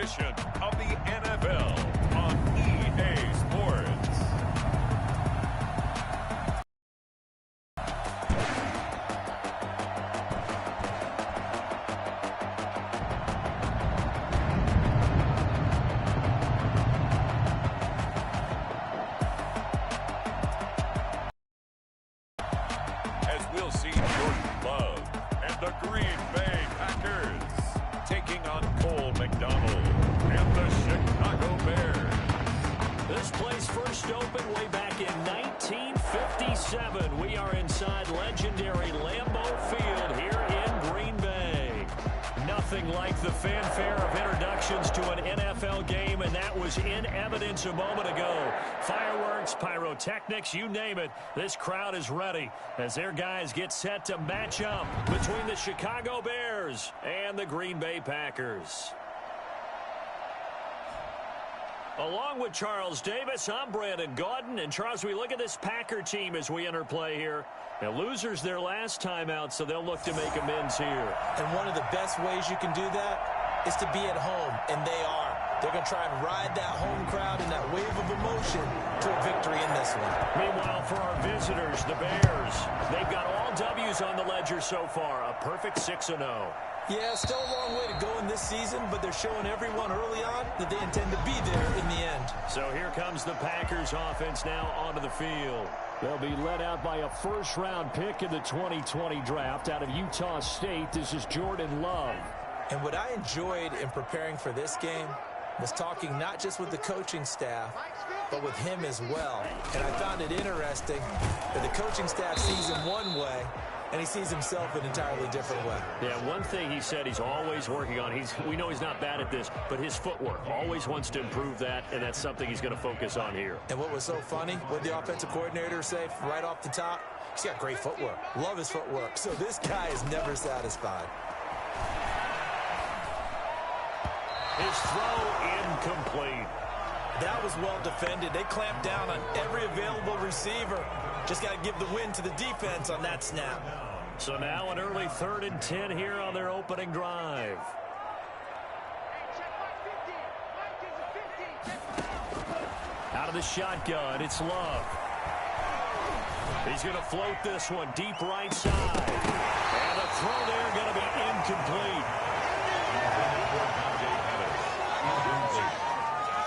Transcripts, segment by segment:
edition of the NFL on EA Sports. As we'll see Jordan Love and the Green Bay Packers taking on Cole McDonald and the Chicago Bears. This place first opened way back in 1957. We are inside legendary Lambeau Field here in Green Bay. Nothing like the fanfare of introductions to an NFL game, and that was in evidence a moment ago. Fireworks, pyrotechnics, you name it. This crowd is ready as their guys get set to match up between the Chicago Bears and the Green Bay Packers. Along with Charles Davis, I'm Brandon Gaudin. And Charles, we look at this Packer team as we enter play here. Now, losers their last time out, so they'll look to make amends here. And one of the best ways you can do that is to be at home, and they are. They're going to try and ride that home crowd and that wave of emotion to a victory in this one. Meanwhile, for our visitors, the Bears, they've got all W's on the ledger so far, a perfect 6-0. Yeah, still a long way to go in this season, but they're showing everyone early on that they intend to be there in the end. So here comes the Packers offense now onto the field. They'll be led out by a first-round pick in the 2020 draft out of Utah State. This is Jordan Love. And what I enjoyed in preparing for this game was talking not just with the coaching staff, but with him as well. And I found it interesting that the coaching staff sees him one way, and he sees himself an entirely different way. Yeah, one thing he said he's always working on, we know he's not bad at this, but his footwork, always wants to improve that, and that's something he's going to focus on here. And what was so funny, what the offensive coordinator say right off the top, he's got great footwork. Love his footwork. So this guy is never satisfied. His throw incomplete. That was well defended. They clamped down on every available receiver. Just got to give the win to the defense on that snap. So now an early 3rd and 10 here on their opening drive. Out of the shotgun, it's Love. He's going to float this one deep right side. And the throw there going to be incomplete.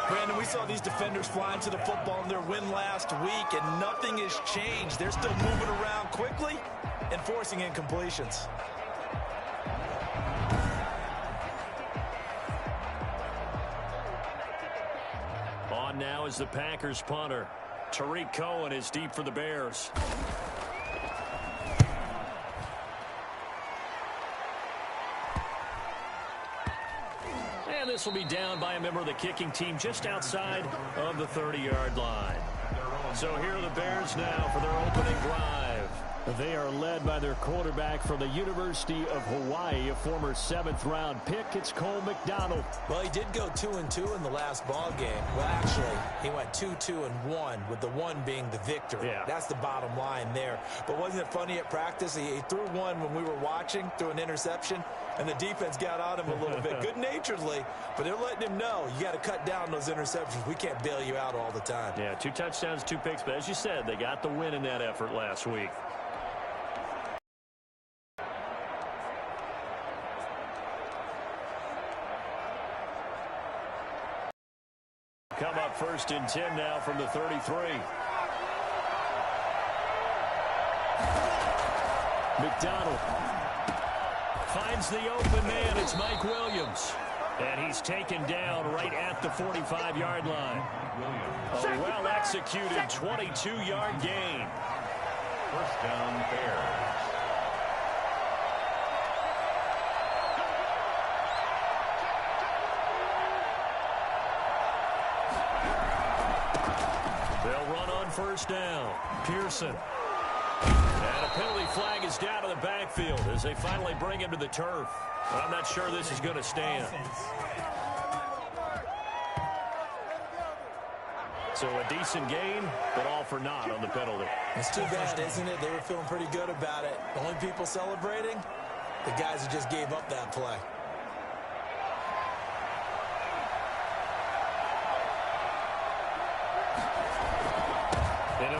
Brandon, we saw these defenders flying to the football in their win last week, and nothing has changed. They're still moving around quickly and forcing incompletions. On now is the Packers punter. Tariq Cohen is deep for the Bears. And this will be down by a member of the kicking team just outside of the 30-yard line. So here are the Bears now for their opening drive. They are led by their quarterback from the University of Hawaii, a former 7th-round pick. It's Cole McDonald. Well, he did go 2-2 in the last ball game. Well, actually, he went 2-2-1, with the one being the victory. Yeah. That's the bottom line there. But wasn't it funny at practice? He threw one when we were watching, threw an interception, and the defense got on him a little bit, good-naturedly. But they're letting him know, you got to cut down those interceptions. We can't bail you out all the time. Yeah, 2 touchdowns, 2 picks. But as you said, they got the win in that effort last week. Come up 1st and 10 now from the 33. McDonald finds the open man. It's Mike Williams. And he's taken down right at the 45-yard line. A well-executed 22-yard gain. First down, Bears. They'll run on 1st down. Pearson. And a penalty flag is down to the backfield as they finally bring him to the turf. But I'm not sure this is going to stand. So a decent gain, but all for naught on the penalty. It's too bad, isn't it? They were feeling pretty good about it. The only people celebrating, the guys who just gave up that play.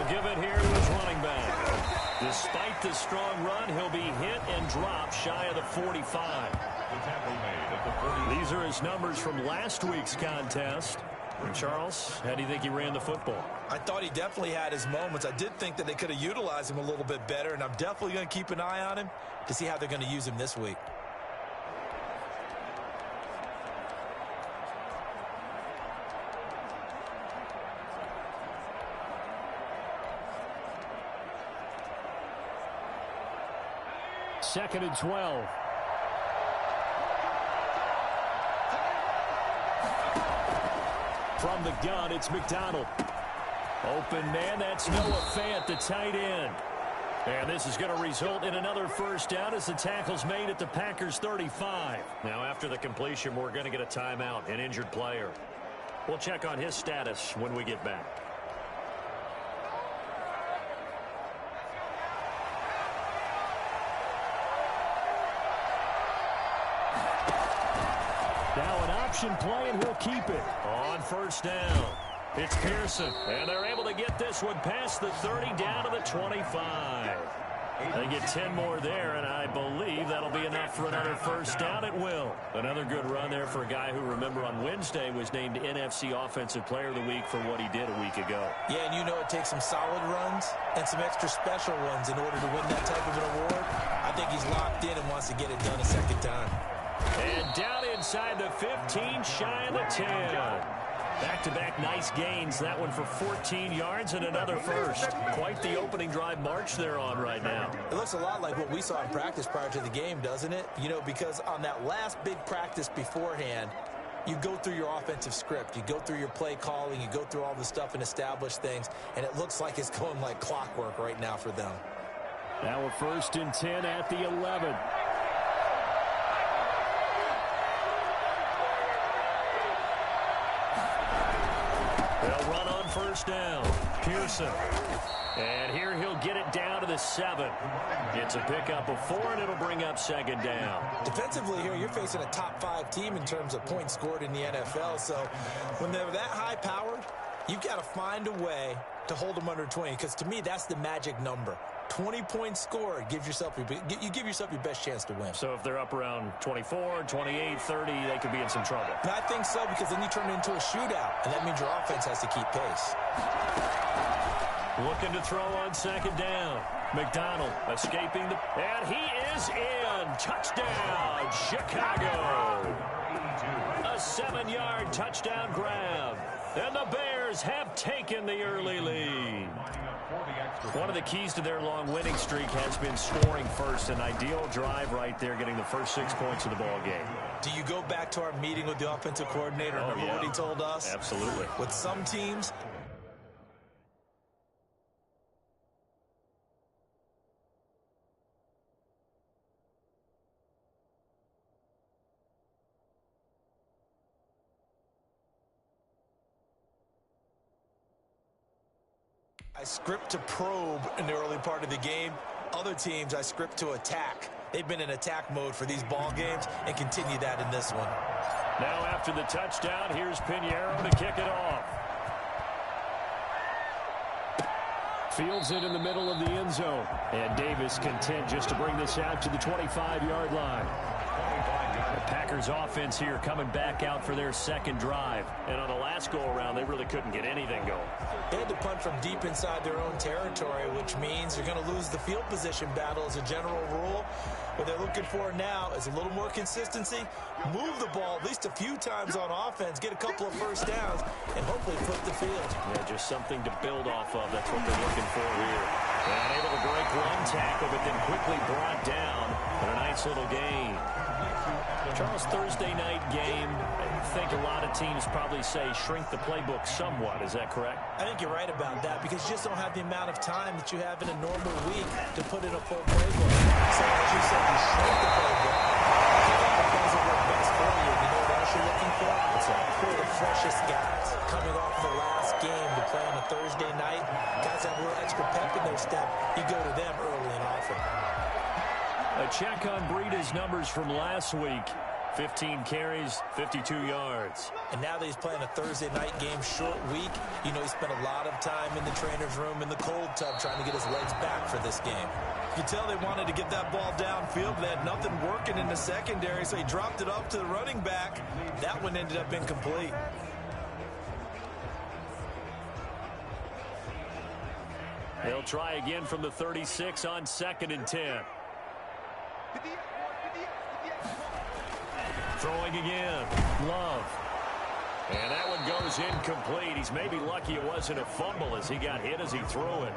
He'll give it here to his running back. Despite the strong run, he'll be hit and dropped shy of the 45. These are his numbers from last week's contest. And Charles, how do you think he ran the football? I thought he definitely had his moments. I did think that they could have utilized him a little bit better, and I'm definitely going to keep an eye on him to see how they're going to use him this week. Second and 12. From the gun, it's McDonald. Open man, that's Noah Fant, the tight end. And this is going to result in another first down as the tackle's made at the Packers' 35. Now, after the completion, we're going to get a timeout, an injured player. We'll check on his status when we get back. Now an option play, and he'll keep it. On first down, it's Pearson. And they're able to get this one past the 30 down to the 25. They get 10 more there, and I believe that'll be enough for another first down. It will. Another good run there for a guy who, remember, on Wednesday was named NFC Offensive Player of the Week for what he did a week ago. Yeah, and you know it takes some solid runs and some extra special ones in order to win that type of an award. I think he's locked in and wants to get it done a second time. And down inside the 15, shy of the 10. Back-to-back nice gains. That one for 14 yards and another first. Quite the opening drive march they're on right now. It looks a lot like what we saw in practice prior to the game, doesn't it? You know, because on that last big practice beforehand, you go through your offensive script. You go through your play calling. You go through all the stuff and establish things. And it looks like it's going like clockwork right now for them. Now we're first and 10 at the 11. They'll run on first down. Pearson. And here he'll get it down to the 7. It's a pickup of 4, and it'll bring up second down. Defensively here, you're facing a top 5 team in terms of points scored in the NFL. So when they're that high-powered, you've got to find a way to hold them under 20, because to me, that's the magic number. 20 points scored, you give yourself your best chance to win. So if they're up around 24, 28, 30, they could be in some trouble. And I think so, because then you turn it into a shootout, and that means your offense has to keep pace. Looking to throw on second down. McDonald escaping the... And he is in. Touchdown, Chicago. A 7-yard touchdown grab. And the Bears have taken the early lead. One of the keys to their long winning streak has been scoring first. An ideal drive right there, getting the first 6 points of the ball game. Do you go back to our meeting with the offensive coordinator? Remember what he told us? Absolutely. With some teams... I script to probe in the early part of the game. Other teams, I script to attack. They've been in attack mode for these ball games and continue that in this one. Now after the touchdown, here's Pinheiro to kick it off. Fields it in the middle of the end zone. And Davis content just to bring this out to the 25-yard line. The Packers offense here coming back out for their second drive. And on the last go-around, they really couldn't get anything going. They had to punt from deep inside their own territory, which means they're going to lose the field position battle as a general rule. What they're looking for now is a little more consistency, move the ball at least a few times on offense, get a couple of first downs, and hopefully flip the field. Yeah, just something to build off of. That's what they're looking for here. And able to break one tackle, but then quickly brought down for a nice little gain. Charles, Thursday night game, I think a lot of teams probably say shrink the playbook somewhat. Is that correct? I think you're right about that, because you just don't have the amount of time that you have in a normal week to put in a full playbook. So as you said, you shrink the playbook. Pick up the things that work best for you. You know what else you're looking for? What's that? For the freshest guys coming off the last game to play on a Thursday night. Guys have a little extra pep in their step. You go to them early and often. A check on Breida's numbers from last week. 15 carries, 52 yards. And now that he's playing a Thursday night game, short week, you know he spent a lot of time in the trainer's room in the cold tub trying to get his legs back for this game. You can tell they wanted to get that ball downfield, but they had nothing working in the secondary, so he dropped it up to the running back. That one ended up incomplete. They'll try again from the 36 on 2nd and 10. Throwing again. Love. And that one goes incomplete. He's maybe lucky it wasn't a fumble as he got hit as he threw it.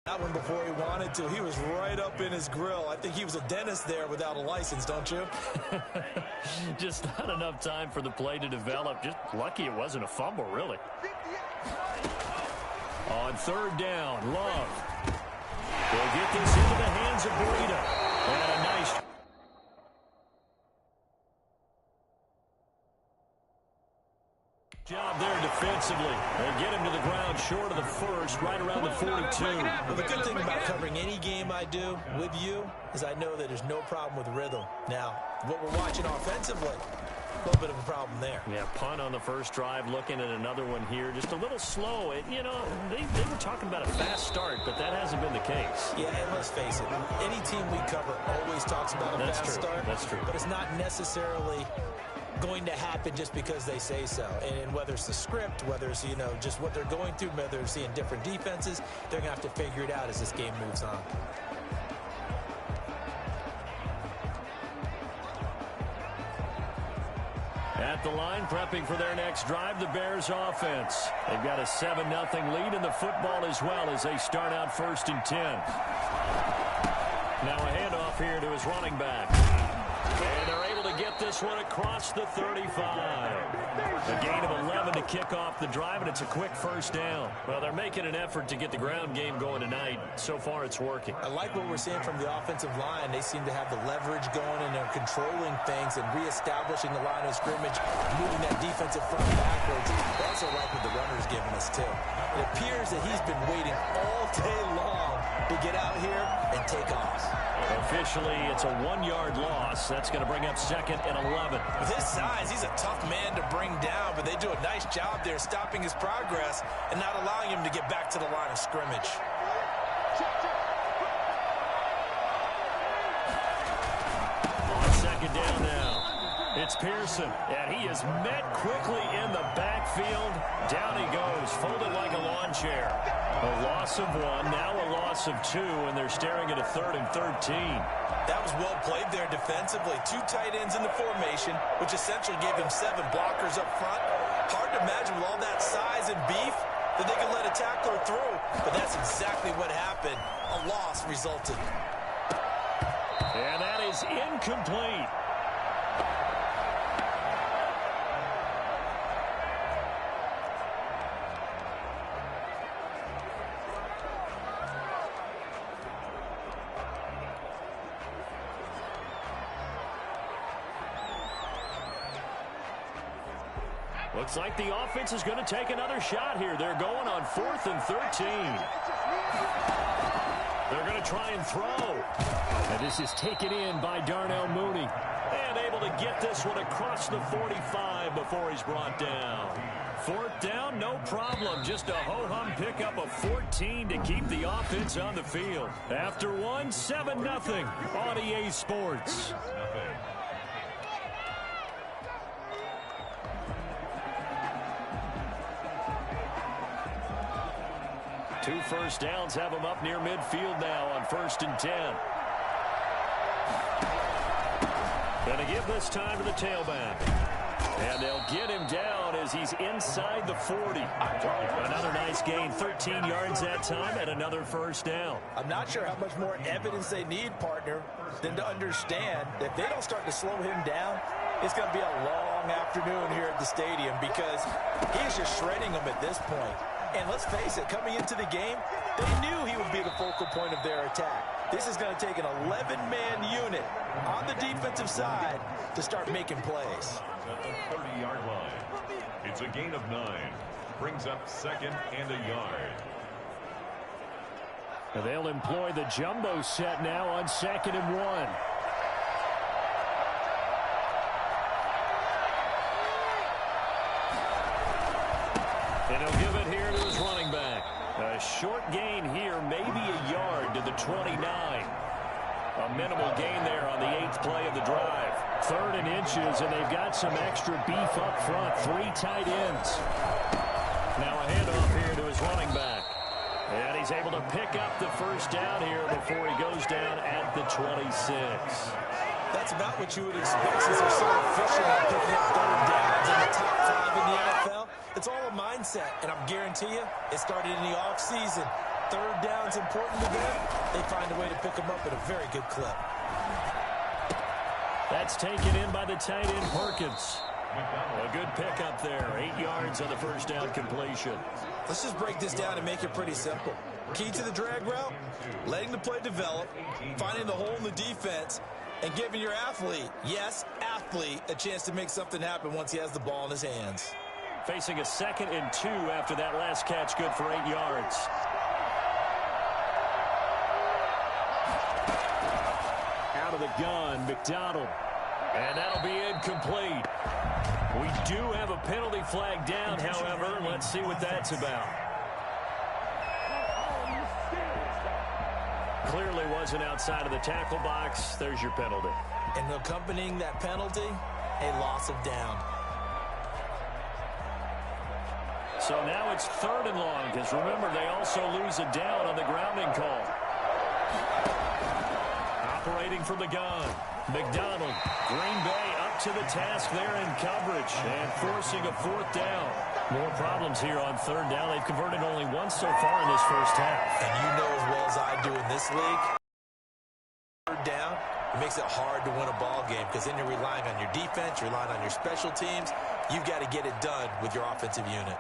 That one before he wanted to. He was right up in his grill. I think he was a dentist there without a license, don't you? Just not enough time for the play to develop. Just lucky it wasn't a fumble, really. On 3rd down, Love. They'll get this into the hands of Breida. And a nice job there defensively. They get him to the ground short of the first, right around the 42. Well, the good thing about covering any game I do with you is I know that there's no problem with rhythm. Now, what we're watching offensively, a little bit of a problem there. Yeah, punt on the first drive, looking at another one here. Just a little slow. You know, they were talking about a fast start, but that hasn't been the case. Yeah, and let's face it, any team we cover always talks about a fast start. That's true. But it's not necessarily going to happen just because they say so. And whether it's the script, whether it's, you know, just what they're going through, whether they're seeing different defenses, they're going to have to figure it out as this game moves on. At the line, prepping for their next drive, the Bears offense. They've got a 7-0 lead in the football as well as they start out 1st and 10. Now a handoff here to his running back. And they're able to get this one across the 35. A gain of 11 to kick off the drive, and it's a quick 1st down. Well, they're making an effort to get the ground game going tonight. So far, it's working. I like what we're seeing from the offensive line. They seem to have the leverage going, and they're controlling things and reestablishing the line of scrimmage, moving that defensive front backwards. I also like what the runner's giving us, too. It appears that he's been waiting all day long to get out here and take off. Officially, it's a 1-yard loss. That's going to bring up 2nd and 11. With his size, he's a tough man to bring down, but they do a nice job there stopping his progress and not allowing him to get back to the line of scrimmage. On 2nd down now, it's Pearson, and he is met quickly in the backfield. Down he goes, folded like a lawn chair. A loss of 1, now a loss of 2, and they're staring at a 3rd and 13. That was well played there defensively. 2 tight ends in the formation, which essentially gave them 7 blockers up front. Hard to imagine with all that size and beef that they could let a tackler through, but that's exactly what happened. A loss resulted. And that is incomplete. Looks like the offense is going to take another shot here. They're going on 4th and 13. They're going to try and throw. And this is taken in by Darnell Mooney. And able to get this one across the 45 before he's brought down. 4th down, no problem. Just a ho-hum pickup of 14 to keep the offense on the field. After 1, 7-0 on EA Sports. Two first downs have them up near midfield now on 1st and 10. Going to give this time to the tailback. And they'll get him down as he's inside the 40. Another nice gain, 13 yards that time, and another 1st down. I'm not sure how much more evidence they need, partner, than to understand that if they don't start to slow him down, it's going to be a long afternoon here at the stadium because he's just shredding them at this point. And let's face it, coming into the game, they knew he would be the focal point of their attack. This is going to take an 11-man unit on the defensive side to start making plays. At the 30-yard line, it's a gain of 9. Brings up 2nd and a yard. And they'll employ the jumbo set now on 2nd and 1. And he'll give it here to his running back. A short gain here, maybe a yard to the 29. A minimal gain there on the 8th play of the drive. 3rd and inches, and they've got some extra beef up front. 3 tight ends. Now a handoff here to his running back. And he's able to pick up the first down here before he goes down at the 26. That's about what you would expect since they're so efficient at picking up 3rd downs in the top 5 in the NFL. It's all a mindset, and I'm guarantee you, it started in the offseason. 3rd down's important to them. They find a way to pick them up at a very good clip. That's taken in by the tight end, Perkins. A good pickup there. 8 yards on the first down completion. Let's just break this down and make it pretty simple. Key to the drag route, letting the play develop, finding the hole in the defense, and giving your athlete, yes, athlete, a chance to make something happen once he has the ball in his hands. Facing a 2nd and 2 after that last catch, good for 8 yards. Out of the gun, McDonald. And that'll be incomplete. We do have a penalty flag down, however. Let's see what that's about. Clearly wasn't outside of the tackle box. There's your penalty. And accompanying that penalty, a loss of down. So now it's 3rd and long, because remember, they also lose a down on the grounding call. Operating from the gun, McDonald. Green Bay up to the task there in coverage and forcing a 4th down. More problems here on 3rd down. They've converted only once so far in this first half. And you know as well as I do in this league, 3rd down, it makes it hard to win a ball game because then you're relying on your defense, you're relying on your special teams. You've got to get it done with your offensive unit.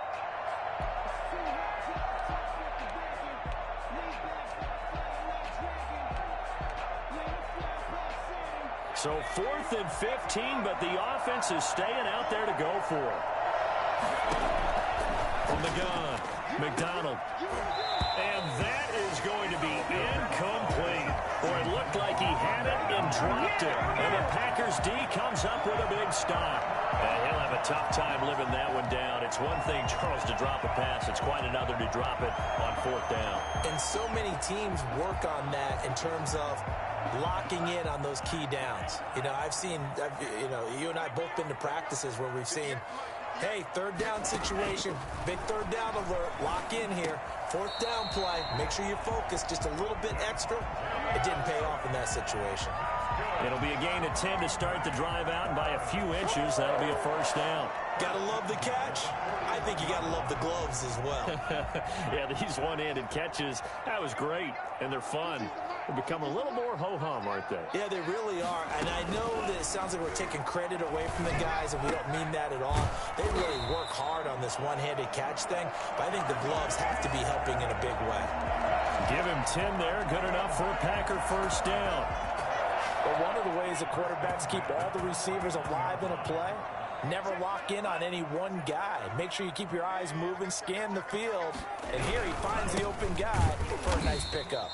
So 4th and 15, but the offense is staying out there to go for it. From the gun, McDonald. And that is going to be incomplete. Or it looked like he had it and dropped it. And the Packers D comes up with a big stop. And he'll have a tough time living that one down. It's one thing, Charles, to drop a pass. It's quite another to drop it on 4th down. And so many teams work on that in terms of locking in on those key downs. You know, you and I both been to practices where we've seen, hey, 3rd down situation, big 3rd down alert, lock in here. 4th down play, make sure you focus just a little bit extra. It didn't pay off in that situation. It'll be a gain of 10 to start the drive out, and by a few inches, that'll be a 1st down. Gotta love the catch. I think you gotta love the gloves as well. Yeah, these one-handed catches, that was great, and they're fun. They become a little more ho-hum, aren't they? Yeah, they really are. And I know that it sounds like we're taking credit away from the guys, and we don't mean that at all. They really work hard on this one-handed catch thing, but I think the gloves have to be helping in a big way. Give him 10 there. Good enough for a Packer 1st down. But one of the ways the quarterbacks keep all the receivers alive in a play, never lock in on any one guy. Make sure you keep your eyes moving, scan the field, and here he finds the open guy for a nice pickup.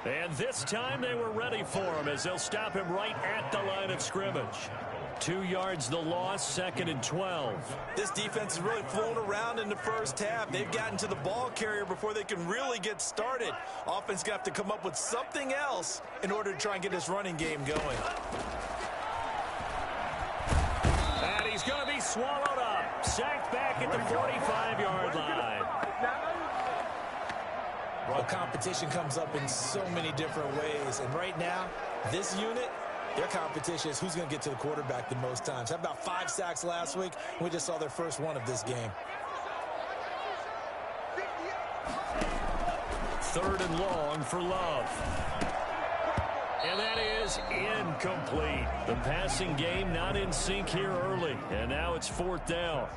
And this time they were ready for him as they'll stop him right at the line of scrimmage. 2 yards the loss, 2nd and 12. This defense has really flown around in the first half. They've gotten to the ball carrier before they can really get started. Offense got to come up with something else in order to try and get this running game going. And he's going to be swallowed up. Sacked back at the 45-yard line. Well, competition comes up in so many different ways. And right now, this unit, their competition is who's going to get to the quarterback the most times. How about 5 sacks last week? We just saw their first one of this game. 3rd and long for Love. And that is incomplete. The passing game not in sync here early. And now it's 4th down.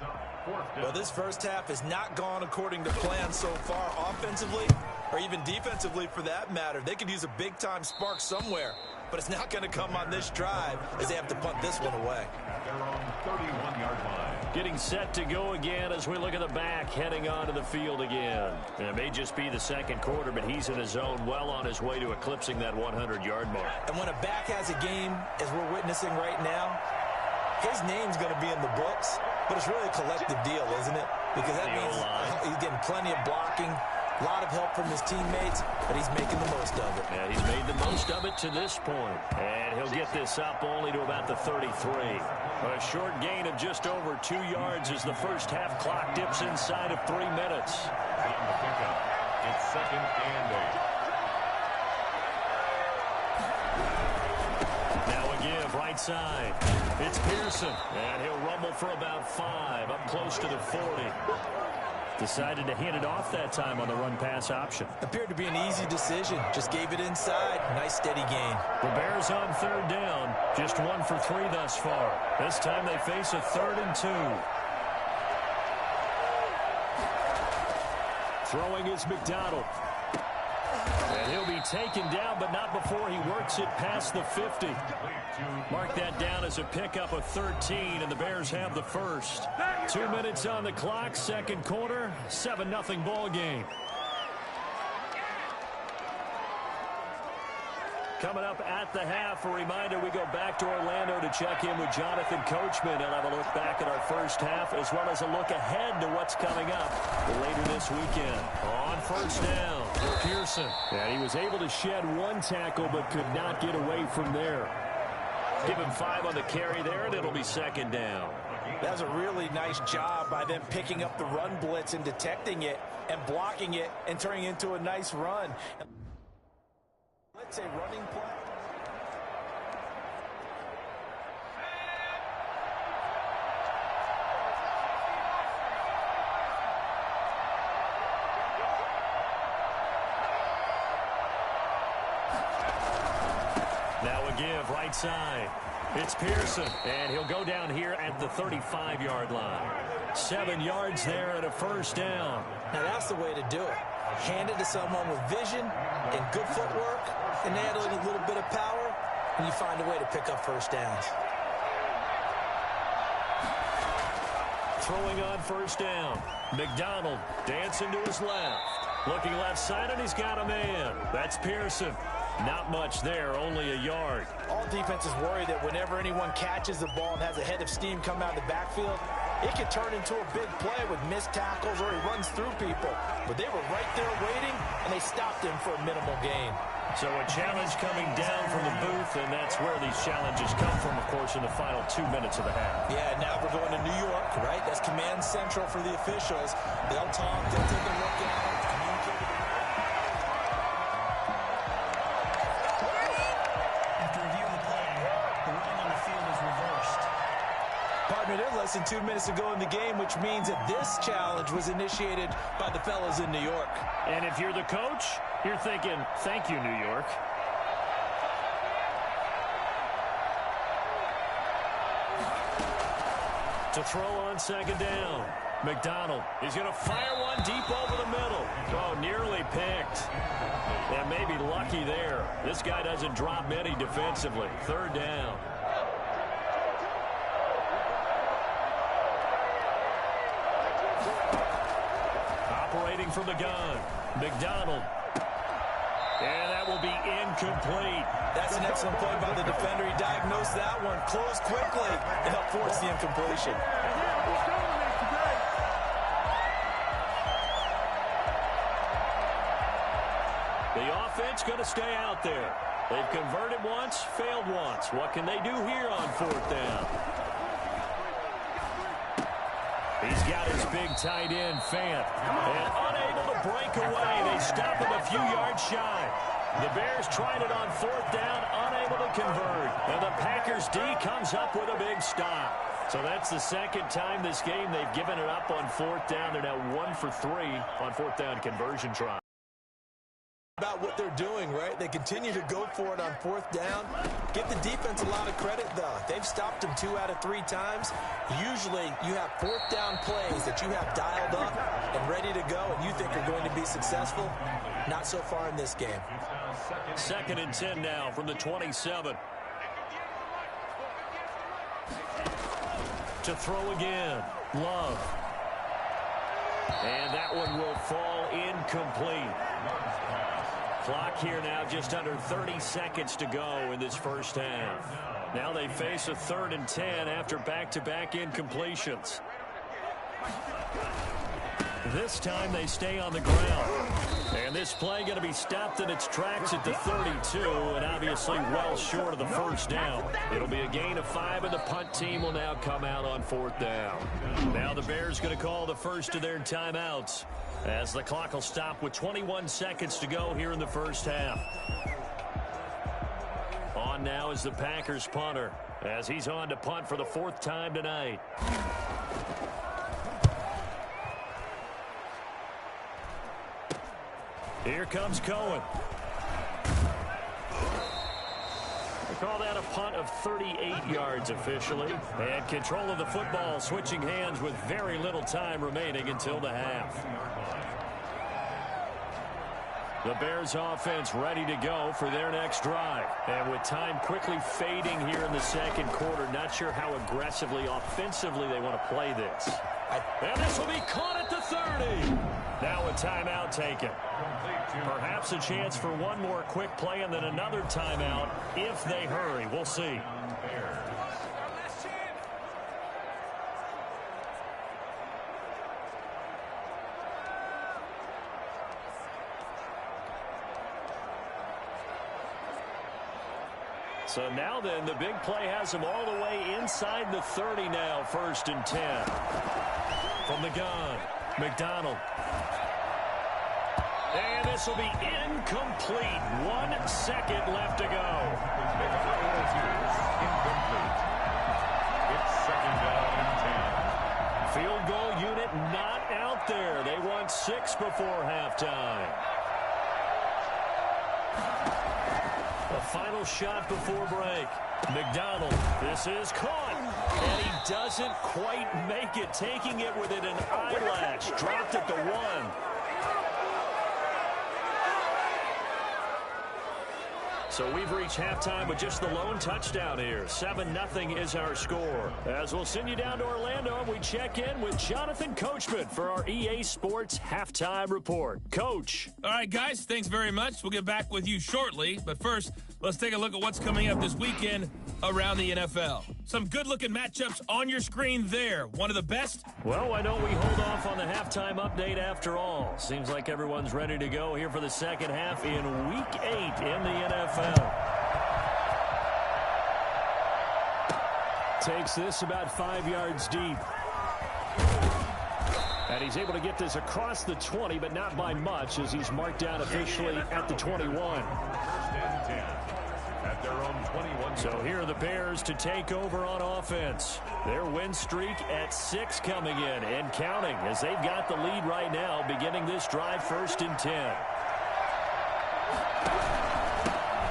Well, this first half has not gone according to plan so far offensively or even defensively for that matter. They could use a big-time spark somewhere, but it's not going to come on this drive as they have to punt this one away. They're on 31-yard line. Getting set to go again as we look at the back heading onto the field again. And it may just be the 2nd quarter, but he's in his zone well on his way to eclipsing that 100-yard mark. And when a back has a game, as we're witnessing right now, his name's going to be in the books. but it's really a collective deal, isn't it? Because that means he's getting plenty of blocking, a lot of help from his teammates, but he's making the most of it. Yeah, he's made the most of it to this point. And he'll get this up only to about the 33. A short gain of just over 2 yards as the first half clock dips inside of 3 minutes. On the pickup, it's 2nd and 8. Now a give right side. It's Pearson, and he'll rumble for about 5, up close to the 40. Decided to hand it off that time on the run-pass option. Appeared to be an easy decision. Just gave it inside. Nice steady gain. The Bears on 3rd down. Just 1 for 3 thus far. This time they face a 3rd and 2. Throwing is McDonald. And he'll be taken down, but not before he works it past the 50. Mark that down as a pickup of 13, and the Bears have the first. 2 minutes on the clock, 2nd quarter, 7-0 ball game. Coming up at the half, a reminder, we go back to Orlando to check in with Jonathan Coachman and have a look back at our first half, as well as a look ahead to what's coming up later this weekend. On 1st down for Pearson. And he was able to shed 1 tackle, but could not get away from there. Give him 5 on the carry there, and it'll be 2nd down. That was a really nice job by them picking up the run blitz and detecting it and blocking it and turning it into a nice run. Let's say running play. Now a give right side. It's Pearson, and he'll go down here at the 35-yard line. 7 yards there and a 1st down. Now that's the way to do it. Hand it to someone with vision and good footwork, and add a little bit of power, and you find a way to pick up 1st downs. Throwing on 1st down. McDonald dancing to his left. Looking left side, and he's got a man. That's Pearson. Not much there, only a yard. All defenses worry that whenever anyone catches the ball and has a head of steam come out of the backfield, it could turn into a big play with missed tackles or he runs through people. But they were right there waiting, and they stopped him for a minimal gain. So a challenge coming down from the booth, and that's where these challenges come from, of course, in the final 2 minutes of the half. Yeah, now we're going to New York, right? That's command central for the officials. They'll talk, they'll take a look at it, communicate. After reviewing the play, the running on the field is reversed. Partner, there's less than 2 minutes to go in the game, which means that this challenge was initiated by the fellas in New York. And if you're the coach, you're thinking, thank you, New York. To throw on 2nd down. McDonald is going to fire one deep over the middle. Oh, nearly picked. And maybe lucky there. This guy doesn't drop many defensively. 3rd down. Operating from the gun. McDonald. And that will be incomplete. That's an excellent play by the defender. He diagnosed that one, closed quickly, and helped force the incompletion. The offense going to stay out there. They've converted once, failed once. What can they do here on 4th down? He's got his big tight end, Fant, and unable to break away. They stop him a few yards shy. The Bears tried it on 4th down, unable to convert. And the Packers D comes up with a big stop. So that's the 2nd time this game they've given it up on 4th down. They're now 1 for 3 on 4th down conversion try. About what they're doing, right? They continue to go for it on 4th down. Give the defense a lot of credit, though. They've stopped them 2 out of 3 times. Usually, you have 4th down plays that you have dialed up and ready to go, and you think are going to be successful. Not so far in this game. 2nd and 10 now from the 27. To throw again. Love. And that one will fall incomplete. Clock here now, just under 30 seconds to go in this first half. Now they face a 3rd and 10 after back-to-back incompletions. This time they stay on the ground. And this play going to be stopped in its tracks at the 32, and obviously well short of the first down. It'll be a gain of 5, and the punt team will now come out on 4th down. Now the Bears going to call the first of their timeouts, as the clock will stop with 21 seconds to go here in the first half. On now is the Packers punter, as he's on to punt for the 4th time tonight. Here comes Cohen. They call that a punt of 38 yards officially. And control of the football switching hands with very little time remaining until the half. The Bears offense ready to go for their next drive. And with time quickly fading here in the second quarter, not sure how aggressively, offensively they want to play this. And this will be caught at the 30. Now a timeout taken. Perhaps a chance for one more quick play and then another timeout if they hurry. We'll see. So now then, the big play has them all the way inside the 30 now, 1st and 10. From the gun, McDonald. And this will be incomplete. 1 second left to go. Incomplete. It's 2nd down and 10. Field goal unit not out there. They want 6 before halftime. A final shot before break. McDonald, this is caught. And he doesn't quite make it, taking it within an eyelash. Dropped at the 1. So we've reached halftime with just the lone touchdown here. 7-0 is our score. As we'll send you down to Orlando, we check in with Jonathan Coachman for our EA Sports Halftime Report. Coach. All right, guys, thanks very much. We'll get back with you shortly. But first, let's take a look at what's coming up this weekend around the NFL. Some good-looking matchups on your screen there. One of the best. Well, why don't we hold off on the halftime update after all? Seems like everyone's ready to go here for the second half in Week 8 in the NFL. Takes this about 5 yards deep. And he's able to get this across the 20, but not by much, as he's marked down officially at the 21. 1st and 10. At their own 21. So here are the Bears to take over on offense. Their win streak at 6 coming in and counting, as they've got the lead right now, beginning this drive 1st and 10.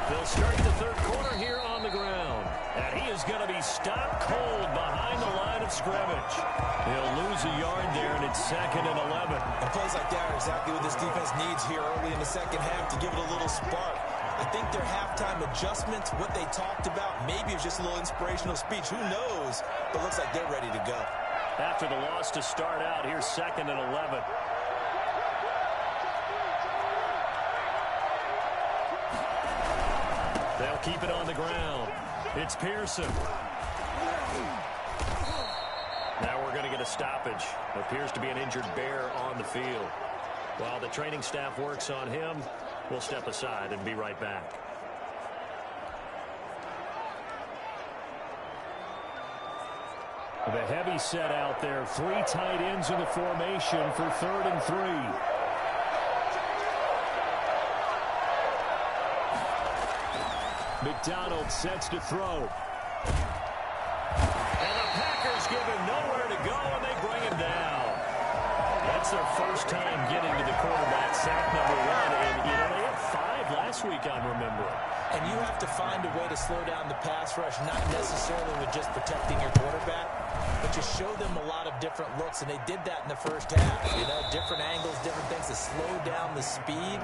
They'll start the third quarter here on the ground. And he is going to be stopped cold behind the line of scrimmage. He'll lose a yard there, and it's 2nd and 11. And plays like that are exactly what this defense needs here early in the second half to give it a little spark. I think their halftime adjustments, what they talked about, maybe it's just a little inspirational speech. Who knows? But looks like they're ready to go. After the loss to start out, here's 2nd and 11. They'll keep it on the ground. It's Pearson. Now we're going to get a stoppage. Appears to be an injured Bear on the field. While the training staff works on him, we'll step aside and be right back. The heavy set out there. 3 tight ends in the formation for 3rd and 3. McDonald sets to throw. And the Packers give him nowhere to go, and they bring him down. That's their first time getting to the quarterback, sack number 1. And, you know, they had 5 last week, I'm remembering. And you have to find a way to slow down the pass rush, not necessarily with just protecting your quarterback, but just show them a lot of different looks, and they did that in the first half. You know, different angles, different things to slow down the speed.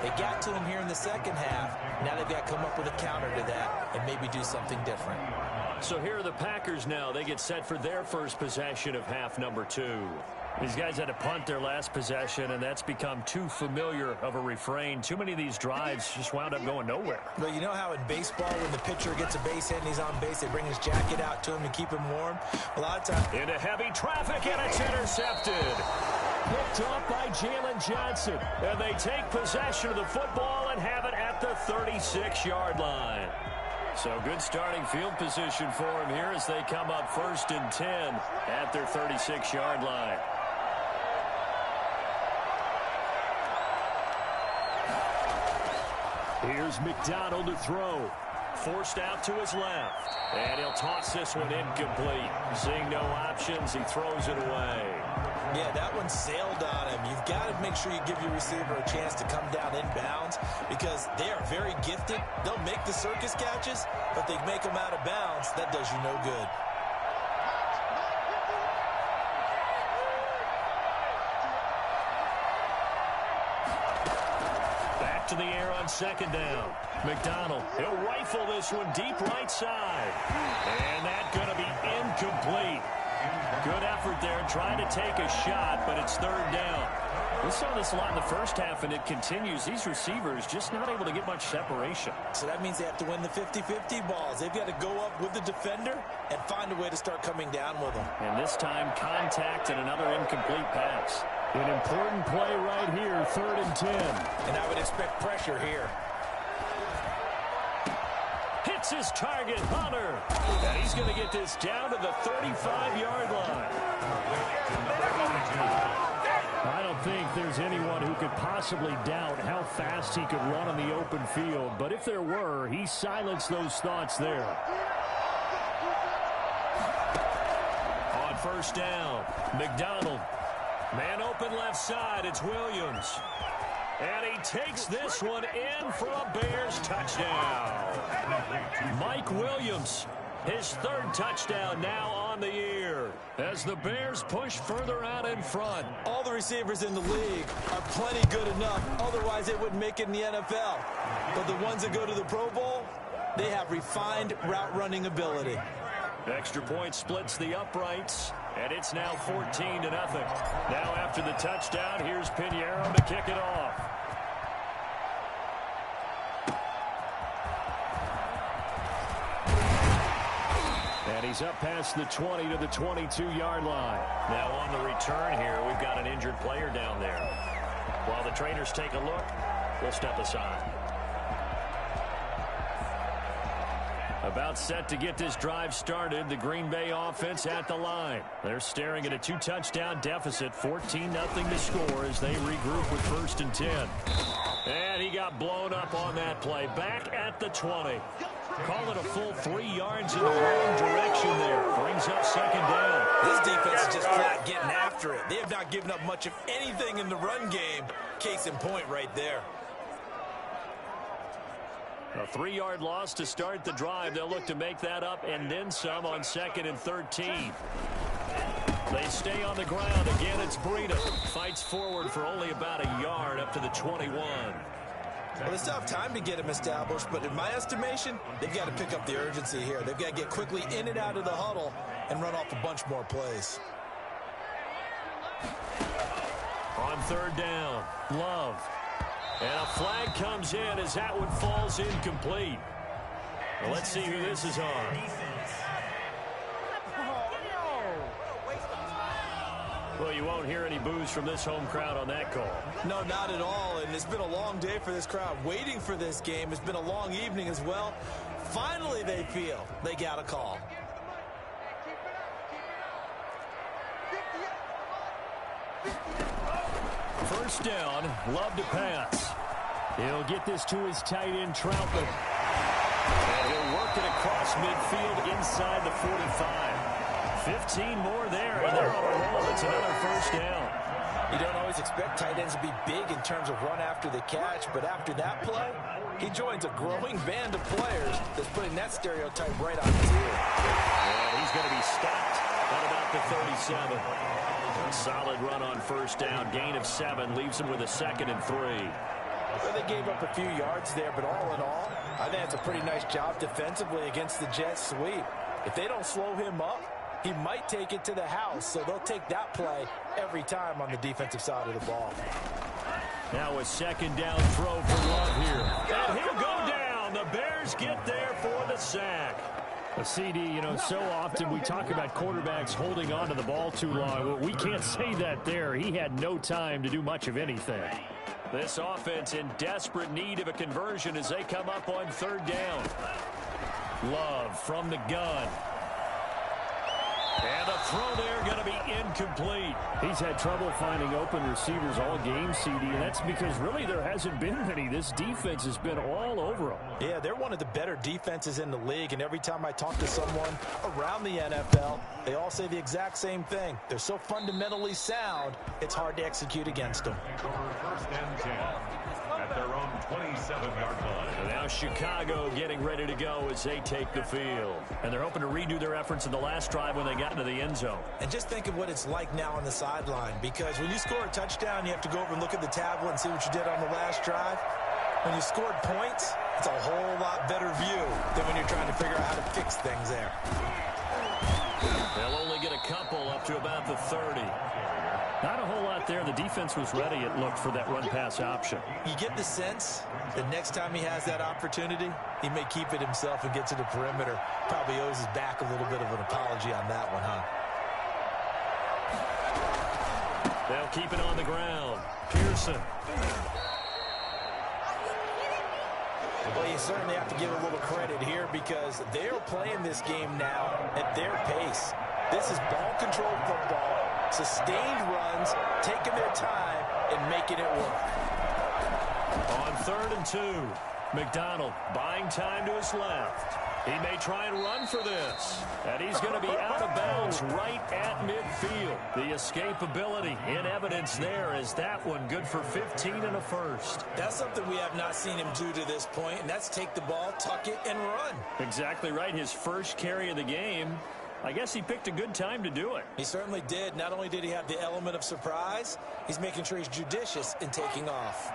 They got to him here in the second half. Now they've got to come up with a counter to that and maybe do something different. So here are the Packers now. They get set for their first possession of half number 2. These guys had to punt their last possession, and that's become too familiar of a refrain. Too many of these drives just wound up going nowhere. But you know how in baseball, when the pitcher gets a base hit and he's on base, they bring his jacket out to him to keep him warm? A lot of times. Into heavy traffic, and it's intercepted. Picked off by Jalen Johnson. And they take possession of the football and have it at the 36-yard line. So good starting field position for him here as they come up 1st and 10 at their 36-yard line. Here's McDonald to throw. Forced out to his left. And he'll toss this one incomplete. Seeing no options, he throws it away. Yeah, that one sailed on him. You've got to make sure you give your receiver a chance to come down inbounds because they are very gifted. They'll make the circus catches, but they make them out of bounds. That does you no good. To the air on 2nd down. McDonald, he'll rifle this one deep right side. And that's going to be incomplete. Good effort there trying to take a shot, but it's 3rd down. We saw this a lot in the first half, and it continues. These receivers just not able to get much separation. So that means they have to win the 50-50 balls. They've got to go up with the defender and find a way to start coming down with them. And this time, contact and another incomplete pass. An important play right here, 3rd and 10. And I would expect pressure here. Hits his target, Hunter. And he's going to get this down to the 35-yard line. I don't think there's anyone who could possibly doubt how fast he could run on the open field. But if there were, he silenced those thoughts there. On 1st down, McDonald. Man open left side, it's Williams. And he takes this one in for a Bears touchdown. Mike Williams, his 3rd touchdown now on the year as the Bears push further out in front. All the receivers in the league are plenty good enough. Otherwise, they wouldn't make it in the NFL. But the ones that go to the Pro Bowl, they have refined route running ability. Extra point splits the uprights, and it's now 14-0. Now after the touchdown, here's Pinheiro to kick it off. And he's up past the 20 to the 22-yard line. Now on the return here, we've got an injured player down there. While the trainers take a look, we'll step aside. About set to get this drive started, the Green Bay offense at the line. They're staring at a 2-touchdown deficit, 14-0 to score as they regroup with 1st and 10. And he got blown up on that play. Back at the 20. Call it a full 3 yards in the wrong direction there. Brings up 2nd down. This defense is just flat getting after it. They have not given up much of anything in the run game. Case in point right there. A 3-yard loss to start the drive. They'll look to make that up and then some on 2nd and 13. They stay on the ground. Again, it's Breida. Fights forward for only about a yard up to the 21. Well, they still have time to get him established, but in my estimation, they've got to pick up the urgency here. They've got to get quickly in and out of the huddle and run off a bunch more plays. On 3rd down, Love. And a flag comes in as that one falls incomplete. Well, let's see who this is on. Well, you won't hear any boos from this home crowd on that call. No, not at all. And it's been a long day for this crowd waiting for this game. It's been a long evening as well. Finally, they feel they got a call. First down, Love to pass. He'll get this to his tight end, Troutman. And he'll work it across midfield inside the 45. 15 more there, and they're on a roll. It's another first down. You don't always expect tight ends to be big in terms of run after the catch, but after that play, he joins a growing band of players that's putting that stereotype right on his ear. And he's going to be stopped at about the 37. Solid run on first down. Gain of 7 leaves him with a 2nd and 3. Well, they gave up a few yards there, but all in all, I think it's a pretty nice job defensively against the Jets sweep. If they don't slow him up, he might take it to the house, so they'll take that play every time on the defensive side of the ball. Now a second down throw for Love here. And he'll go down. The Bears get there for the sack. A CD, you know, so often we talk about quarterbacks holding on to the ball too long. Well, we can't say that there. He had no time to do much of anything. This offense in desperate need of a conversion as they come up on third down. Love from the gun. And a throw there going to be incomplete. He's had trouble finding open receivers all game, CD, and that's because really there hasn't been many. This defense has been all over them. Yeah, they're one of the better defenses in the league, and every time I talk to someone around the NFL, they all say the exact same thing. They're so fundamentally sound, it's hard to execute against them. First and 10 at their own 27-yard line. And now Chicago getting ready to go as they take the field. And they're hoping to redo their efforts in the last drive when they got into the end zone. And just think of what it's like now on the sideline, because when you score a touchdown, you have to go over and look at the tablet and see what you did on the last drive. When you scored points, it's a whole lot better view than when you're trying to figure out how to fix things there. They'll only get a couple up to about the 30. Not a whole lot there. The defense was ready, it looked, for that run-pass option. You get the sense that next time he has that opportunity, he may keep it himself and get to the perimeter. Probably owes his back a little bit of an apology on that one, huh? They'll keep it on the ground. Pearson. Well, you certainly have to give a little credit here because they're playing this game now at their pace. This is ball-controlled football, sustained runs, taking their time, and making it work. On 3rd and 2, McDonald buying time to his left. He may try and run for this. And he's going to be out of bounds right at midfield. The escapability in evidence there is that one good for 15 and a first. That's something we have not seen him do to this point, and that's take the ball, tuck it, and run. Exactly right. His first carry of the game. I guess he picked a good time to do it. He certainly did. Not only did he have the element of surprise, he's making sure he's judicious in taking off.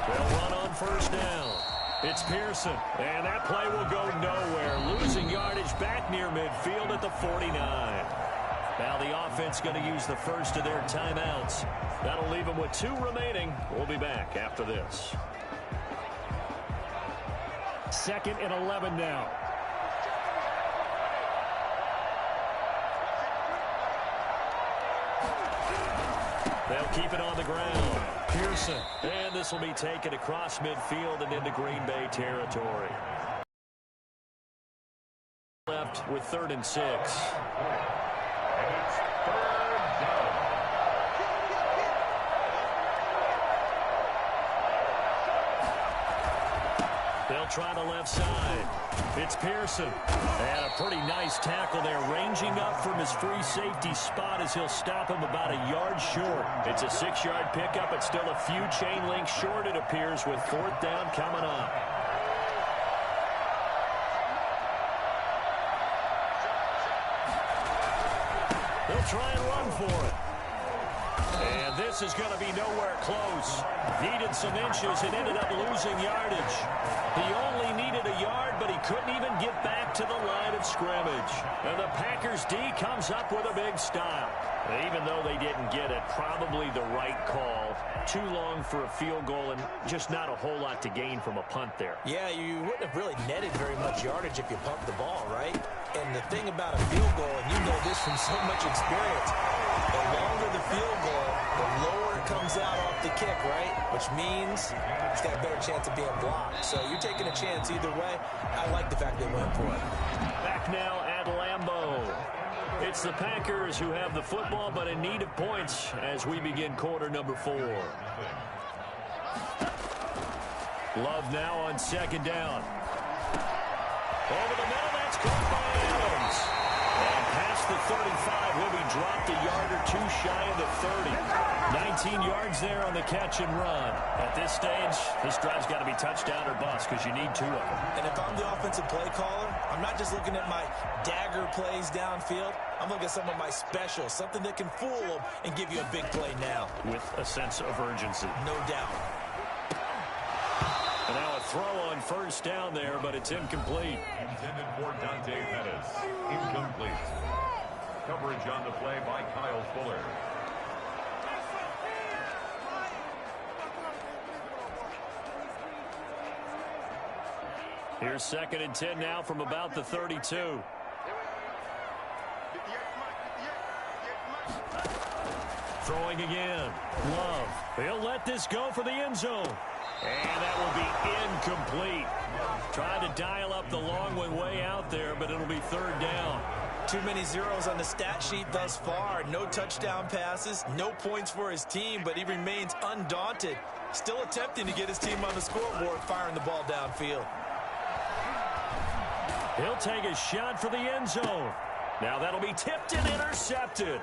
They'll run on first down. It's Pearson, and that play will go nowhere. Losing yardage back near midfield at the 49. Now the offense going to use the first of their timeouts. That'll leave them with 2 remaining. We'll be back after this. 2nd and 11 now. They'll keep it on the ground. Pearson. And this will be taken across midfield and into Green Bay territory. Left with 3rd and 6. They'll try the left side. It's Pearson. And a pretty nice tackle there, ranging up from his free safety spot as he'll stop him about a yard short. It's a 6-yard pickup. It's still a few chain links short, it appears, with 4th down coming up. They'll try and run for it. And this is going to be nowhere close. Needed some inches and ended up losing yardage. He only needed a yard, but he couldn't even get back to the line of scrimmage. And the Packers D comes up with a big stop. Even though they didn't get it, probably the right call. Too long for a field goal and just not a whole lot to gain from a punt there. Yeah, you wouldn't have really netted very much yardage if you pumped the ball, right? And the thing about a field goal, and you know this from so much experience, the longer the field goal, the lower it comes out off the kick, right? Which means it's got a better chance of being blocked. So you're taking a chance either way. I like the fact they went for it. Back now at Lambeau. It's the Packers who have the football, but in need of points as we begin quarter number 4. Love now on 2nd down. Over the middle, that's caught by Adams. And pass past the 35. He'll be dropped a yard or two shy of the 30. 19 yards there on the catch and run. At this stage, this drive's got to be touchdown or bust because you need two of them. And if I'm the offensive play caller, I'm not just looking at my dagger plays downfield. I'm looking at some of my specials, something that can fool them and give you a big play now. With a sense of urgency. No doubt. And now a throw on first down there, but it's incomplete. Intended for Dante Pettis. Incomplete. Coverage on the play by Kyle Fuller. Here's 2nd and 10 now from about the 32. Throwing again. Love. He'll let this go for the end zone. And that will be incomplete. Trying to dial up the long one way out there, but it'll be 3rd down. Too many zeros on the stat sheet thus far. No touchdown passes, no points for his team, but he remains undaunted. Still attempting to get his team on the scoreboard, firing the ball downfield. He'll take a shot for the end zone. Now that'll be tipped and intercepted.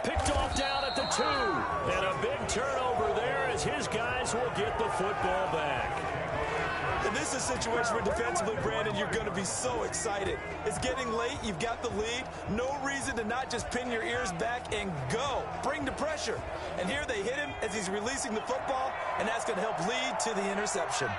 Picked off down at the 2. And a big turnover there as his guys will get the football back. And this is a situation where defensively, Brandon, you're going to be so excited. It's getting late. You've got the lead. No reason to not just pin your ears back and go. Bring the pressure. And here they hit him as he's releasing the football, and that's going to help lead to the interception.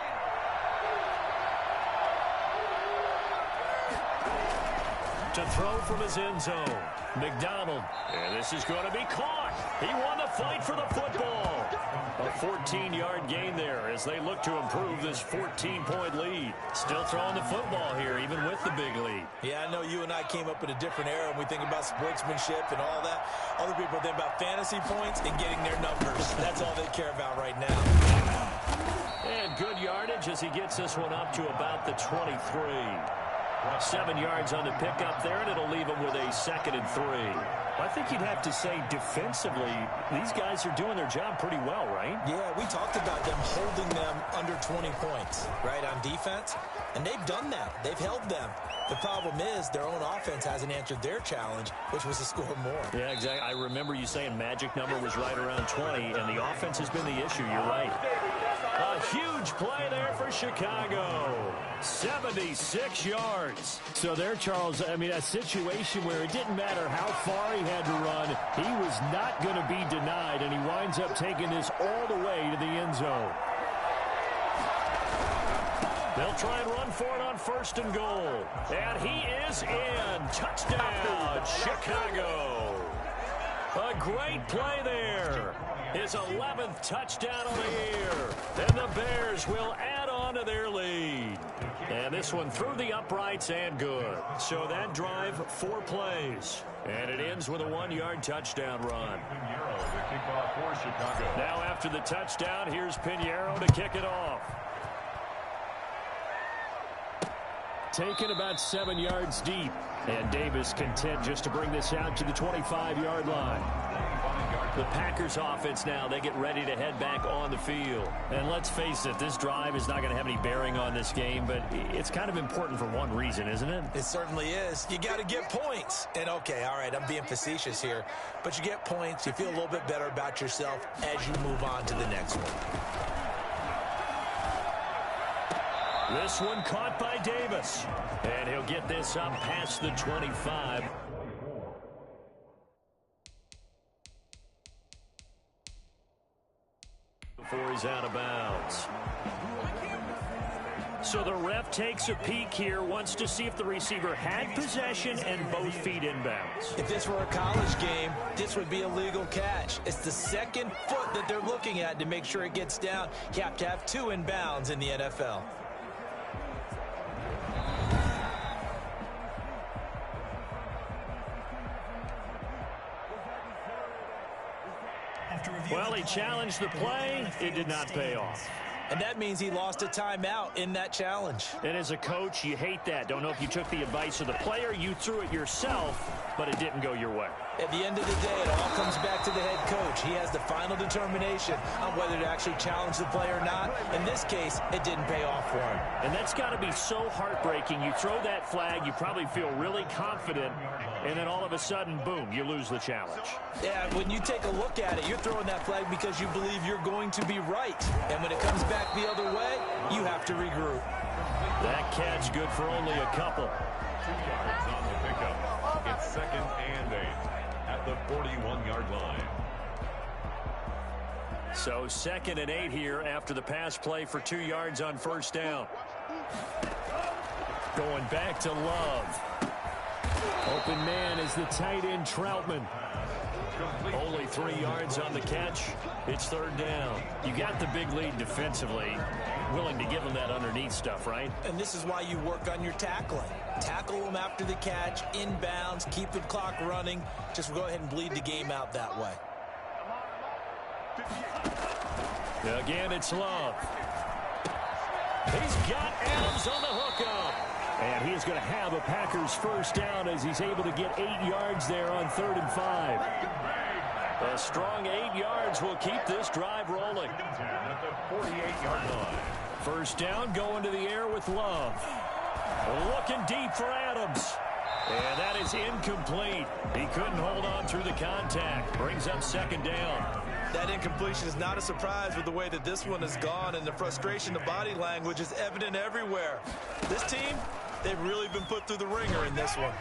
To throw from his end zone. McDonald. And this is going to be caught. He won the fight for the football. A 14-yard gain there as they look to improve this 14-point lead. Still throwing the football here, even with the big lead. Yeah, I know you and I came up in a different era when we think about sportsmanship and all that. Other people think about fantasy points and getting their numbers. That's all they care about right now. And good yardage as he gets this one up to about the 23. 7 yards on the pickup there, and it'll leave him with a 2nd and 3. I think you'd have to say defensively, these guys are doing their job pretty well, right? Yeah, we talked about them holding them under 20 points, right, on defense. And they've done that. They've held them. The problem is their own offense hasn't answered their challenge, which was to score more. Yeah, exactly. I remember you saying magic number was right around 20, and the offense has been the issue. You're right. A huge play there for Chicago. 76 yards. So there, Charles, I mean, a situation where it didn't matter how far he had to run, he was not going to be denied, and he winds up taking this all the way to the end zone. They'll try and run for it on 1st and goal. And he is in. Touchdown, Chicago. A great play there. His 11th touchdown of the year. And the Bears will add on to their lead. And this one through the uprights and good. So that drive, 4 plays. And it ends with a 1-yard touchdown run. Now after the touchdown, here's Pinheiro to kick it off. Taken about 7 yards deep. And Davis content just to bring this out to the 25-yard line. The Packers offense now, they get ready to head back on the field. And let's face it, this drive is not going to have any bearing on this game, but it's kind of important for one reason, isn't it? It certainly is. You got to get points. And okay, all right, I'm being facetious here, but you get points, you feel a little bit better about yourself as you move on to the next one. This one caught by Davis. And he'll get this up past the 25. Before he's out of bounds. So the ref takes a peek here, wants to see if the receiver had possession and both feet inbounds. If this were a college game, this would be a legal catch. It's the second foot that they're looking at to make sure it gets down. You have to have 2 inbounds in the NFL. Well, he challenged the play. It did not pay off. And that means he lost a timeout in that challenge. And as a coach, you hate that. Don't know if you took the advice of the player, you threw it yourself, but it didn't go your way. At the end of the day, it all comes back to the head coach. He has the final determination on whether to actually challenge the play or not. In this case, it didn't pay off for him. And that's got to be so heartbreaking. You throw that flag, you probably feel really confident, and then all of a sudden, boom, you lose the challenge. Yeah, when you take a look at it, you're throwing that flag because you believe you're going to be right. And when it comes back the other way, you have to regroup. That catch good for only a couple. 2 yards on the pickup. It's 2nd and 8 at the 41-yard line. So 2nd and 8 here after the pass play for 2 yards on first down. Going back to Love. Open man is the tight end Troutman. Only 3 yards on the catch. It's 3rd down. You got the big lead defensively. Willing to give them that underneath stuff, right? And this is why you work on your tackling. Tackle them after the catch, inbounds, keep the clock running. Just go ahead and bleed the game out that way. Again, it's Love. He's got Adams on the hookup. And he's going to have a Packers first down as he's able to get 8 yards there on 3rd and 5. A strong 8 yards will keep this drive rolling. At the 48-yard line. First down going to the air with Love. Looking deep for Adams. And that is incomplete. He couldn't hold on through the contact. Brings up 2nd down. That incompletion is not a surprise with the way that this one has gone, and the frustration, the body language is evident everywhere. This team, they've really been put through the ringer in this one.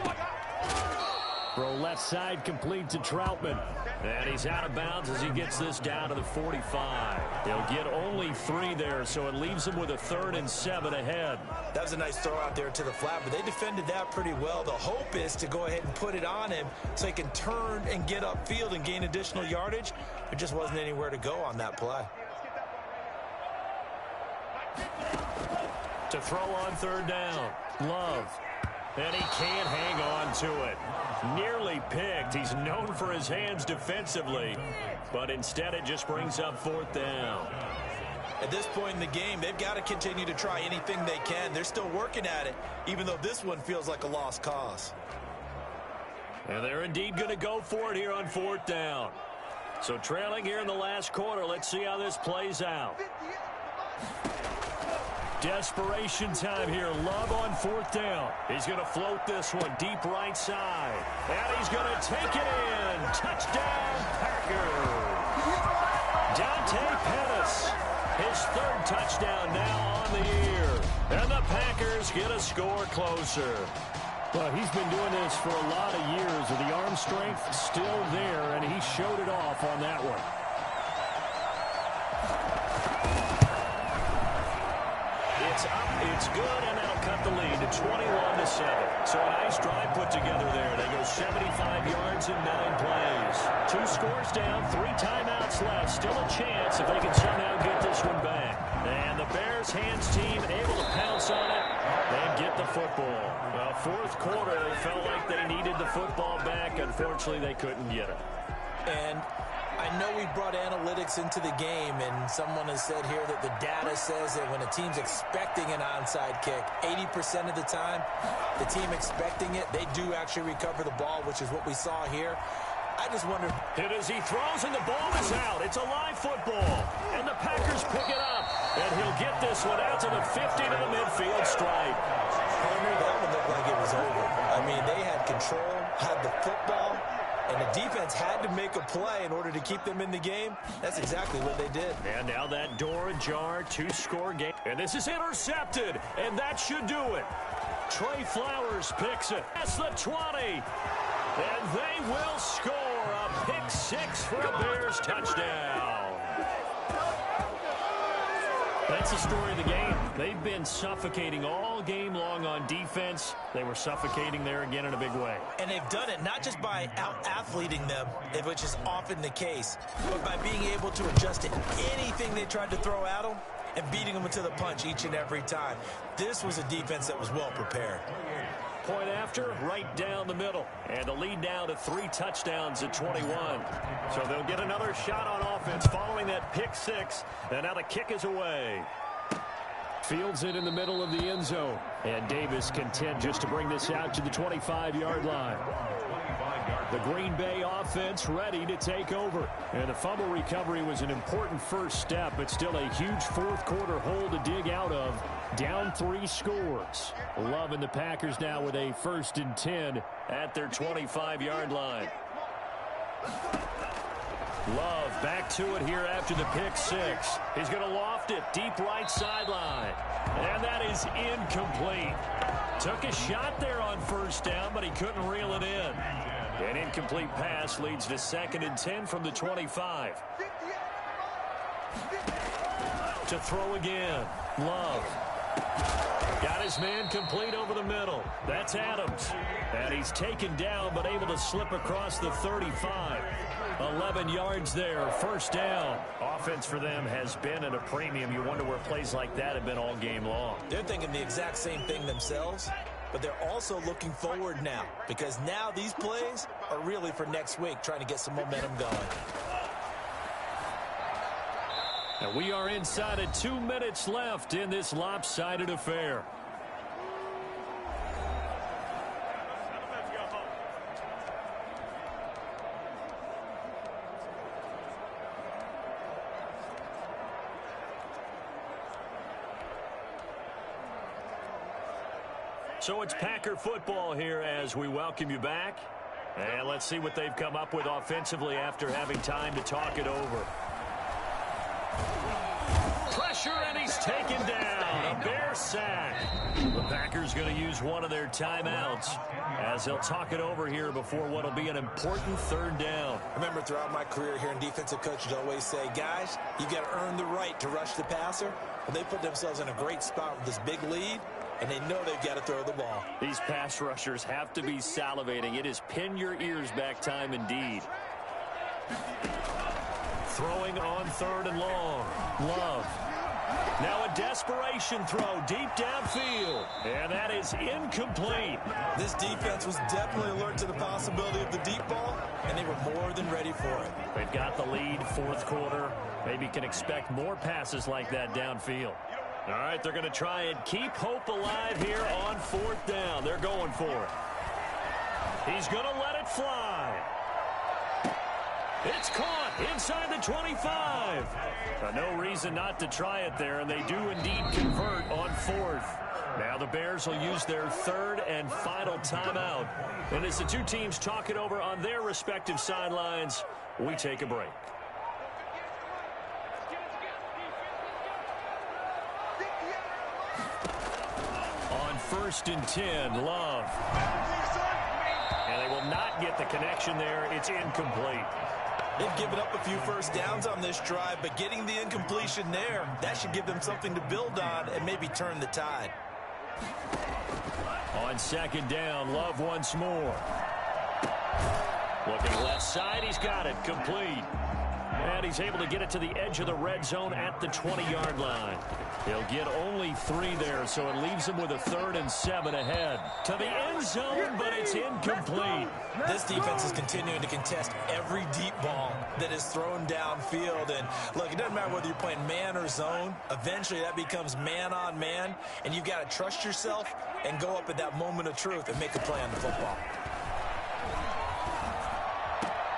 Throw left side complete to Troutman. And he's out of bounds as he gets this down to the 45. He'll get only 3 there, so it leaves him with a 3rd and 7 ahead. That was a nice throw out there to the flat, but they defended that pretty well. The hope is to go ahead and put it on him so he can turn and get upfield and gain additional yardage. There just wasn't anywhere to go on that play. To throw on 3rd down, Love. And he can't hang on to it. Nearly picked. He's known for his hands defensively, but instead it just brings up 4th down. At this point in the game, they've got to continue to try anything they can. They're still working at it, even though this one feels like a lost cause. And they're indeed going to go for it here on 4th down. So trailing here in the last quarter, let's see how this plays out. Desperation time here. Love on 4th down. He's going to float this one deep right side. And he's going to take it in. Touchdown, Packers. Dante Pettis. His 3rd touchdown now on the year. And the Packers get a score closer. Well, he's been doing this for a lot of years. With the arm strength still there, and he showed it off on that one. It's up, it's good, and that'll cut the lead to 21-7. So a nice drive put together there. They go 75 yards in 9 plays. 2 scores down, 3 timeouts left. Still a chance if they can somehow get this one back. And the Bears hands team able to pounce on it and get the football. Well, 4th quarter, they felt like they needed the football back. Unfortunately, they couldn't get it. And I know we brought analytics into the game, and someone has said here that the data says that when a team's expecting an onside kick, 80% of the time, the team expecting it, they do actually recover the ball, which is what we saw here. I just wonder. Hit as he throws, and the ball is out. It's a live football, and the Packers pick it up, and he'll get this one out to the 50 to the midfield stripe. Homer, that one looked like it was over. I mean, they had control, had the football, and the defense had to make a play in order to keep them in the game. That's exactly what they did. And now that door ajar, 2-score game. And this is intercepted, and that should do it. Trey Flowers picks it. That's the 20. And they will score a pick 6 for a Bears touchdown. That's the story of the game. They've been suffocating all game long on defense. They were suffocating there again in a big way. And they've done it not just by out-athleting them, which is often the case, but by being able to adjust to anything they tried to throw at them and beating them to the punch each and every time. This was a defense that was well prepared. Point after, right down the middle. And the lead now to 3 touchdowns at 21. So they'll get another shot on offense following that pick 6. And now the kick is away. Fields it in the middle of the end zone. And Davis content just to bring this out to the 25-yard line. The Green Bay offense ready to take over. And the fumble recovery was an important first step, but still a huge fourth-quarter hole to dig out of. Down 3 scores. Love and the Packers now with a 1st and 10 at their 25-yard line. Love back to it here after the pick 6. He's going to loft it deep right sideline. And that is incomplete. Took a shot there on first down, but he couldn't reel it in. An incomplete pass leads to 2nd and 10 from the 25. To throw again. Love. Got his man complete over the middle. That's Adams. And he's taken down, but able to slip across the 35. 11 yards there, 1st down. Offense for them has been at a premium. You wonder where plays like that have been all game long. They're thinking the exact same thing themselves, but they're also looking forward now, because now these plays are really for next week, trying to get some momentum going. And we are inside of 2 minutes left in this lopsided affair. So it's Packer football here as we welcome you back. And let's see what they've come up with offensively after having time to talk it over. Pressure, and he's taken down. A Bear sack. The Packers going to use one of their timeouts as they'll talk it over here before what will be an important 3rd down. Remember, throughout my career here in defensive coaches always say, guys, you got to earn the right to rush the passer. Well, they put themselves in a great spot with this big lead, and they know they've got to throw the ball. These pass rushers have to be salivating. It is pin your ears back time indeed. Throwing on 3rd and long. Love. Now a desperation throw deep downfield. And that is incomplete. This defense was definitely alert to the possibility of the deep ball, and they were more than ready for it. They've got the lead, 4th quarter. Maybe can expect more passes like that downfield. All right, they're going to try and keep hope alive here on 4th down. They're going for it. He's going to let it fly. It's caught inside the 25. No reason not to try it there, and they do indeed convert on 4th. Now the Bears will use their 3rd and final timeout. And as the 2 teams talk it over on their respective sidelines, we take a break. On 1st and 10, Love. And they will not get the connection there. It's incomplete. They've given up a few first downs on this drive, but getting the incompletion there, that should give them something to build on and maybe turn the tide. On 2nd down, Love once more. Looking left side, he's got it, complete. And he's able to get it to the edge of the red zone at the 20-yard line. He'll get only 3 there, so it leaves him with a 3rd and 7 ahead. To the end zone, but it's incomplete. This defense is continuing to contest every deep ball that is thrown downfield. And look, it doesn't matter whether you're playing man or zone. Eventually, that becomes man on man, and you've got to trust yourself and go up at that moment of truth and make a play on the football.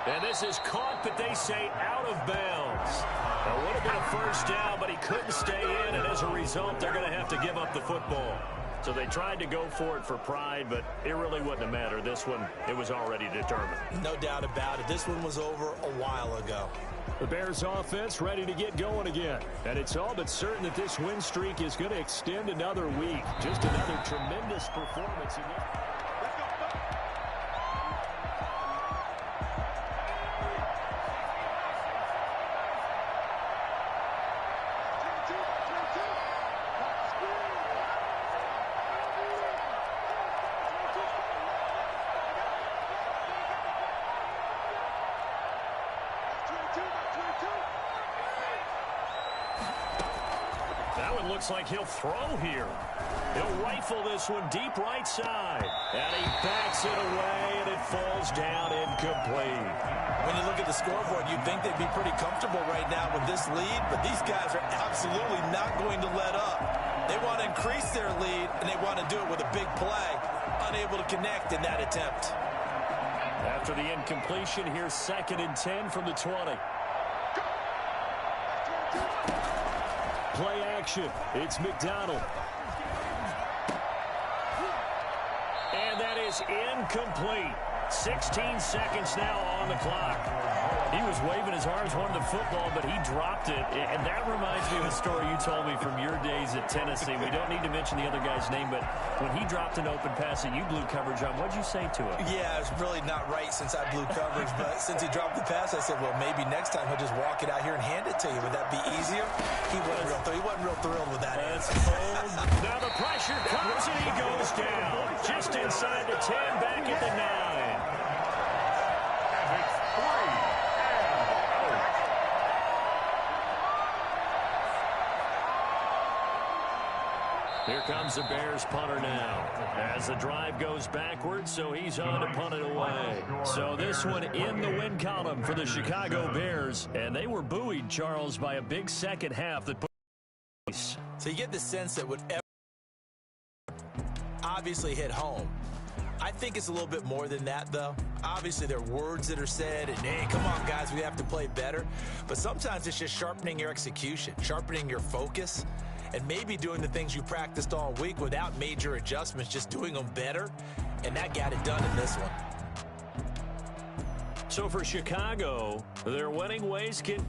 And this is caught, but they say out of bounds. It would have been a 1st down, but he couldn't stay in, and as a result, they're going to have to give up the football. So they tried to go for it for pride, but it really wouldn't have mattered. This one, it was already determined. No doubt about it. This one was over a while ago. The Bears offense ready to get going again. And it's all but certain that this win streak is going to extend another week. Just another tremendous performance. Looks like he'll throw here. He'll rifle this one deep right side. And he backs it away, and it falls down incomplete. When you look at the scoreboard, you'd think they'd be pretty comfortable right now with this lead, but these guys are absolutely not going to let up. They want to increase their lead, and they want to do it with a big play. Unable to connect in that attempt. After the incompletion, here's 2nd and 10 from the 20. Play action. It's McDonald. And that is incomplete. 16 seconds now on the clock. He was waving his arms, wanted the football, but he dropped it. And that reminds me of a story you told me from your days at Tennessee. We don't need to mention the other guy's name, but when he dropped an open pass that you blew coverage on, what'd you say to him? Yeah, it's really not right since I blew coverage, but since he dropped the pass, I said, well, maybe next time he'll just walk it out here and hand it to you. Would that be easier? He wasn't real thrilled with that. That's cold. Now the pressure comes, and he goes down. Just inside the 10, back at the 9. Here comes the Bears punter now. As the drive goes backwards, so he's on to punt it away. So this one in the win column for the Chicago Bears. And they were buoyed, Charles, by a big second half that put. So you get the sense that whatever obviously hit home. I think it's a little bit more than that, though. Obviously, there are words that are said, and, hey, come on, guys, we have to play better. But sometimes it's just sharpening your execution, sharpening your focus, and maybe doing the things you practiced all week without major adjustments, just doing them better, and that got it done in this one. So for Chicago, their winning ways can